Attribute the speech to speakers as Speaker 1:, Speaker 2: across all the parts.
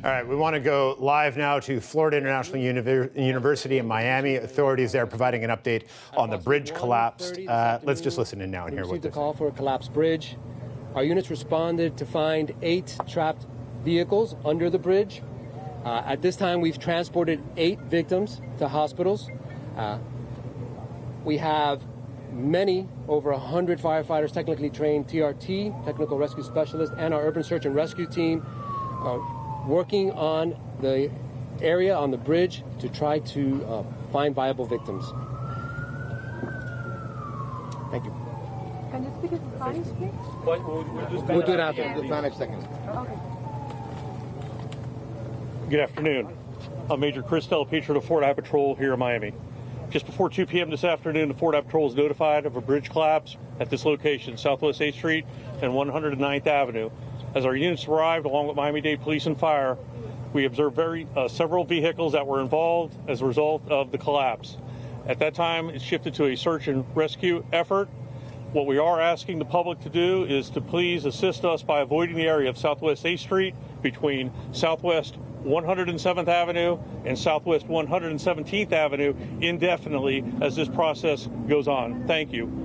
Speaker 1: All right, we want to go live now to Florida International University in Miami. Authorities there providing an update on the bridge collapse. Let's just listen in now and hear what
Speaker 2: they received a call for a collapsed bridge. Our units responded to find 8 trapped vehicles under the bridge. At this time, we've transported 8 victims to hospitals. We have over 100 firefighters, technically trained TRT, technical rescue specialists, and our urban search and rescue team working on the area on the bridge to try to find viable victims. Thank you.
Speaker 3: Can you speak in Spanish, please?
Speaker 2: We'll do it after.
Speaker 3: Yeah.
Speaker 2: 5 seconds.
Speaker 3: Okay.
Speaker 4: Good afternoon. I'm Major Chris Del Pietro of Fort Eye Patrol here in Miami. Just before 2 p.m. this afternoon, the Fort Eye Patrol was notified of a bridge collapse at this location, Southwest 8th Street and 109th Avenue. As our units arrived, along with Miami-Dade Police and Fire, we observed several vehicles that were involved as a result of the collapse. At that time, it shifted to a search and rescue effort. What we are asking the public to do is to please assist us by avoiding the area of Southwest 8th Street between Southwest 107th Avenue and Southwest 117th Avenue indefinitely as this process goes on. Thank you.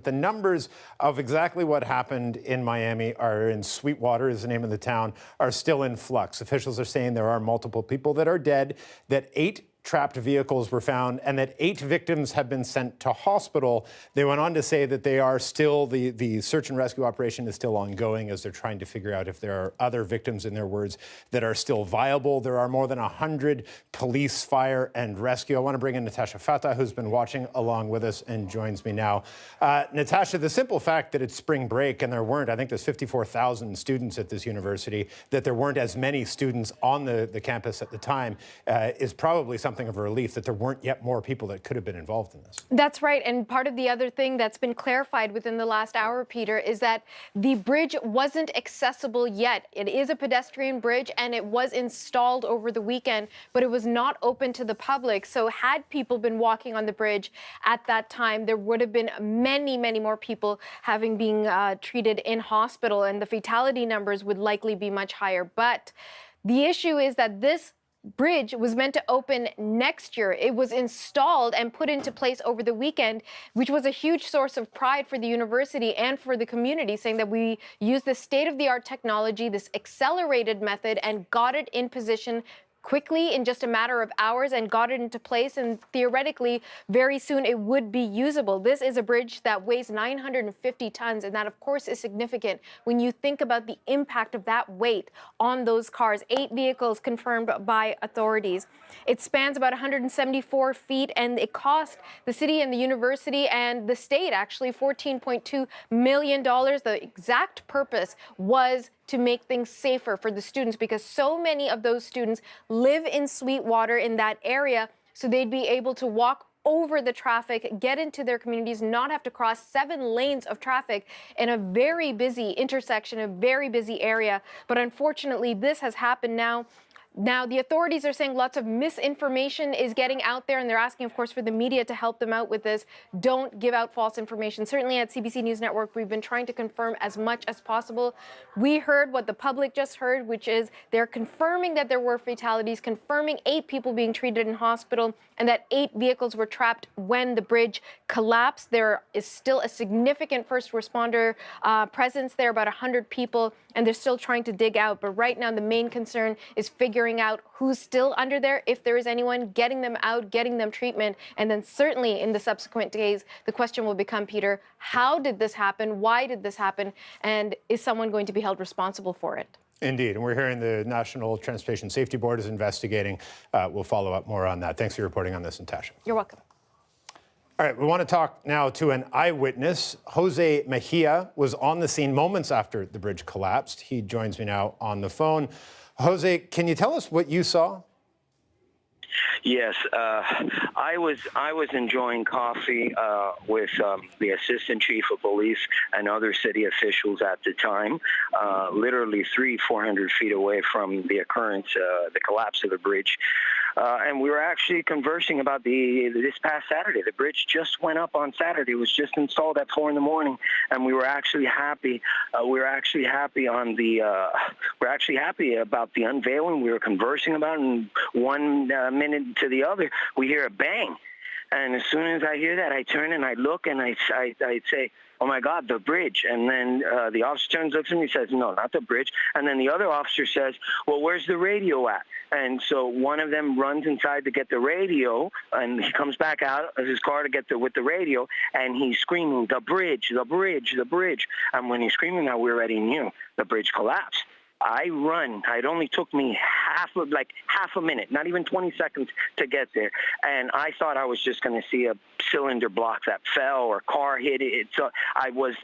Speaker 1: The numbers of exactly what happened in Miami are in Sweetwater, is the name of the town, are still in flux. Officials are saying there are multiple people that are dead, that 8 trapped vehicles were found, and that 8 victims have been sent to hospital. They went on to say that they are still, the search and rescue operation is still ongoing as they're trying to figure out if there are other victims, in their words, that are still viable. There are more than 100 police, fire, and rescue. I want to bring in Natasha Fatah, who's been watching along with us and joins me now. Natasha, the simple fact that it's spring break and there weren't, I think there's 54,000 students at this university, that there weren't as many students on the campus at the time is probably something of a relief, that there weren't yet more people that could have been involved in this.
Speaker 5: That's right. And part of the other thing that's been clarified within the last hour, Peter, is that the bridge wasn't accessible yet. It is a pedestrian bridge and it was installed over the weekend, but it was not open to the public. So had people been walking on the bridge at that time, there would have been many, many more people having been treated in hospital, and the fatality numbers would likely be much higher. But the issue is that this bridge was meant to open next year. It was installed and put into place over the weekend, which was a huge source of pride for the university and for the community, saying that we used this state-of-the-art technology, this accelerated method, and got it in position quickly in just a matter of hours and got it into place, and theoretically very soon it would be usable. This is a bridge that weighs 950 tons, and that of course is significant when you think about the impact of that weight on those cars. 8 vehicles confirmed by authorities. It spans about 174 feet, and it cost the city and the university and the state actually $14.2 million. The exact purpose was to make things safer for the students, because so many of those students live in Sweetwater, in that area, so they'd be able to walk over the traffic, get into their communities, not have to cross 7 lanes of traffic in a very busy intersection, a very busy area. But unfortunately, this has happened now. Now, the authorities are saying lots of misinformation is getting out there, and they're asking, of course, for the media to help them out with this. Don't give out false information. Certainly at CBC News Network, we've been trying to confirm as much as possible. We heard what the public just heard, which is they're confirming that there were fatalities, confirming 8 people being treated in hospital, and that 8 vehicles were trapped when the bridge collapsed. There is still a significant first responder presence there, about 100 people, and they're still trying to dig out. But right now, the main concern is figuring out who's still under there, if there is anyone, getting them out, getting them treatment. And then certainly in the subsequent days, the question will become, Peter, how did this happen? Why did this happen? And is someone going to be held responsible for it?
Speaker 1: Indeed, and we're hearing the National Transportation Safety Board is investigating. We'll follow up more on that. Thanks for reporting on this, Natasha.
Speaker 5: You're welcome.
Speaker 1: All right, we want to talk now to an eyewitness. Jose Mejia was on the scene moments after the bridge collapsed. He joins me now on the phone. Jose, can you tell us what you saw?
Speaker 6: Yes, I was enjoying coffee with the assistant chief of police and other city officials at the time, literally 300-400 feet away from the occurrence, the collapse of the bridge. and we were actually conversing about this past Saturday. The bridge just went up on Saturday. It was just installed at 4 a.m, and we were actually happy. We're actually happy about the unveiling. We were conversing about it, and one minute to the other, we hear a bang. And as soon as I hear that, I turn and I look, and I say, "Oh my God, the bridge!" And then the officer turns, looks at me, says, "No, not the bridge." And then the other officer says, "Well, where's the radio at?" And so one of them runs inside to get the radio, and he comes back out of his car to get with the radio, and he's screaming, "The bridge, the bridge, the bridge!" And when he's screaming that, we already knew the bridge collapsed. I run. It only took me half a minute, not even 20 seconds to get there. And I thought I was just going to see a cylinder block that fell or a car hit it. So I was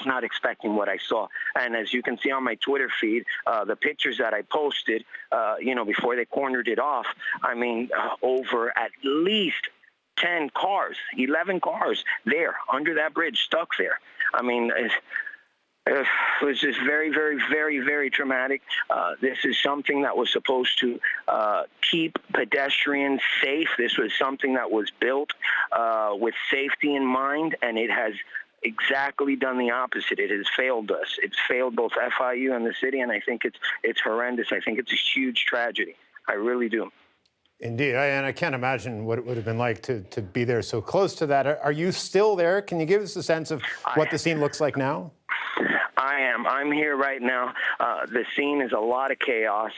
Speaker 6: not expecting what I saw. And as you can see on my Twitter feed, the pictures that I posted, before they cornered it off, over at least 10 cars, 11 cars there under that bridge, stuck there. It was just very, very, very, very traumatic. This is something that was supposed to keep pedestrians safe. This was something that was built with safety in mind, and it has exactly done the opposite. It has failed us. It's failed both FIU and the city, and I think it's horrendous. I think it's a huge tragedy. I really do.
Speaker 1: Indeed, and I can't imagine what it would have been like to be there so close to that. Are you still there? Can you give us a sense of what the scene looks like now?
Speaker 6: I am. I'm here right now. The scene is a lot of chaos.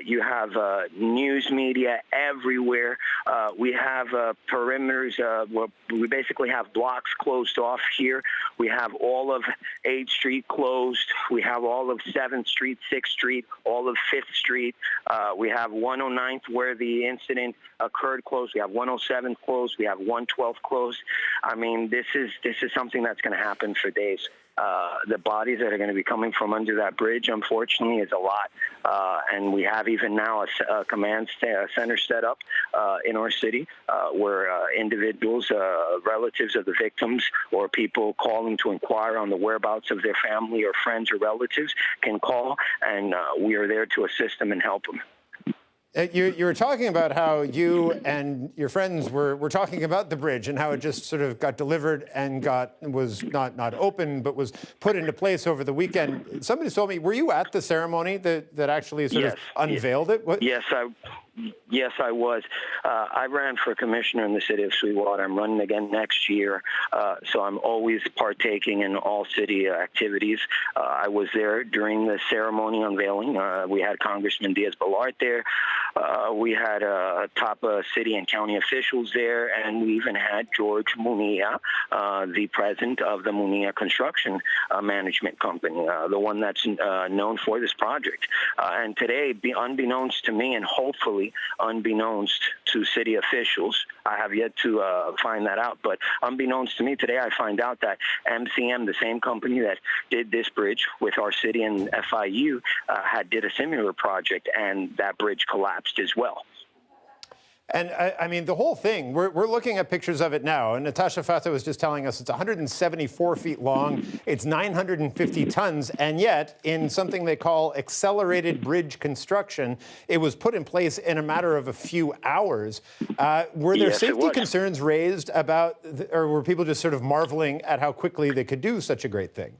Speaker 6: You have news media everywhere. We have perimeters. We basically have blocks closed off here. We have all of 8th Street closed. We have all of 7th Street, 6th Street, all of 5th Street. We have 109th where the incident occurred closed. We have 107th closed. We have 112th closed. This is something that's going to happen for days. The bodies that are going to be coming from under that bridge, unfortunately, is a lot. And we have even now a command center set up in our city where individuals, relatives of the victims, or people calling to inquire on the whereabouts of their family or friends or relatives can call, and we are there to assist them and help them.
Speaker 1: You were talking about how you and your friends were talking about the bridge and how it just sort of got delivered and was not open, but was put into place over the weekend. Somebody told me, were you at the ceremony that actually sort of unveiled it? What?
Speaker 6: Yes, I was. I ran for commissioner in the city of Sweetwater. I'm running again next year, so I'm always partaking in all city activities. I was there during the ceremony unveiling. We had Congressman Diaz-Balart there. We had top city and county officials there, and we even had George Munilla, the president of the Munilla Construction Management Company, the one that's known for this project. And today, unbeknownst to me, and hopefully unbeknownst to city officials, I have yet to find that out, but unbeknownst to me today, I find out that MCM, the same company that did this bridge with our city and FIU, did a similar project, and that bridge collapsed as well.
Speaker 1: And the whole thing, we're looking at pictures of it now. And Natasha Fata was just telling us it's 174 feet long, it's 950 tons, and yet in something they call accelerated bridge construction, it was put in place in a matter of a few hours. Were there safety concerns raised about, or were people just sort of marveling at how quickly they could do such a great thing?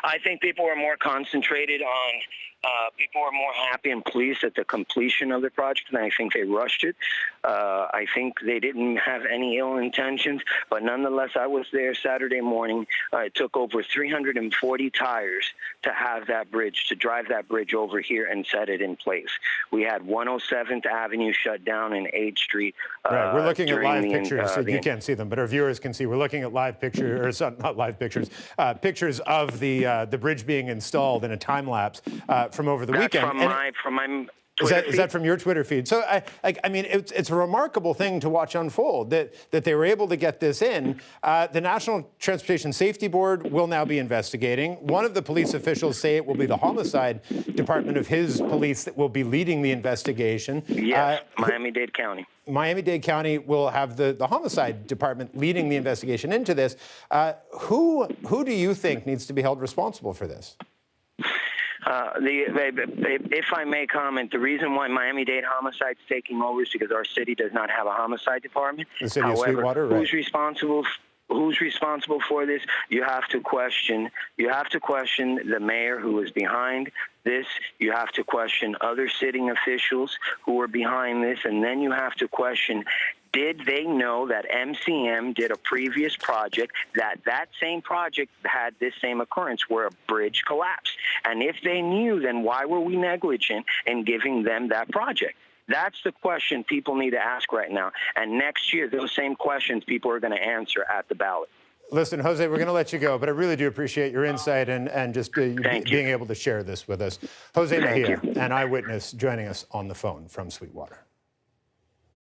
Speaker 6: I think people were more concentrated on people were more happy and pleased at the completion of the project, and I think they rushed it. I think they didn't have any ill intentions, but nonetheless, I was there Saturday morning. It took over 340 tires to have that bridge, to drive that bridge over here and set it in place. We had 107th Avenue shut down and 8th Street.
Speaker 1: Right, we're looking at live pictures. You can't see them, but our viewers can see. We're looking at live pictures, or not live pictures, pictures of the bridge being installed in a time lapse from over the weekend.
Speaker 6: From my
Speaker 1: Is that from your Twitter feed? So, it's a remarkable thing to watch unfold, that they were able to get this in. The National Transportation Safety Board will now be investigating. One of the police officials say it will be the homicide department of his police that will be leading the investigation.
Speaker 6: Yes, Miami-Dade County.
Speaker 1: Miami-Dade County will have the homicide department leading the investigation into this. Who do you think needs to be held responsible for this?
Speaker 6: If I may comment, the reason why Miami-Dade homicide's taking over is because our city does not have a homicide department.
Speaker 1: The city
Speaker 6: However,
Speaker 1: of Sweetwater, right?
Speaker 6: Who's responsible for this? You have to question the mayor who is behind this. You have to question other sitting officials who are behind this, and then you have to question, did they know that MCM did a previous project, that same project had this same occurrence where a bridge collapsed? And if they knew, then why were we negligent in giving them that project? That's the question people need to ask right now. And next year, those same questions people are going to answer at the ballot.
Speaker 1: Listen, Jose, we're going to let you go, but I really do appreciate your insight and just being able to share this with us. Jose Mejia, an eyewitness, joining us on the phone from Sweetwater.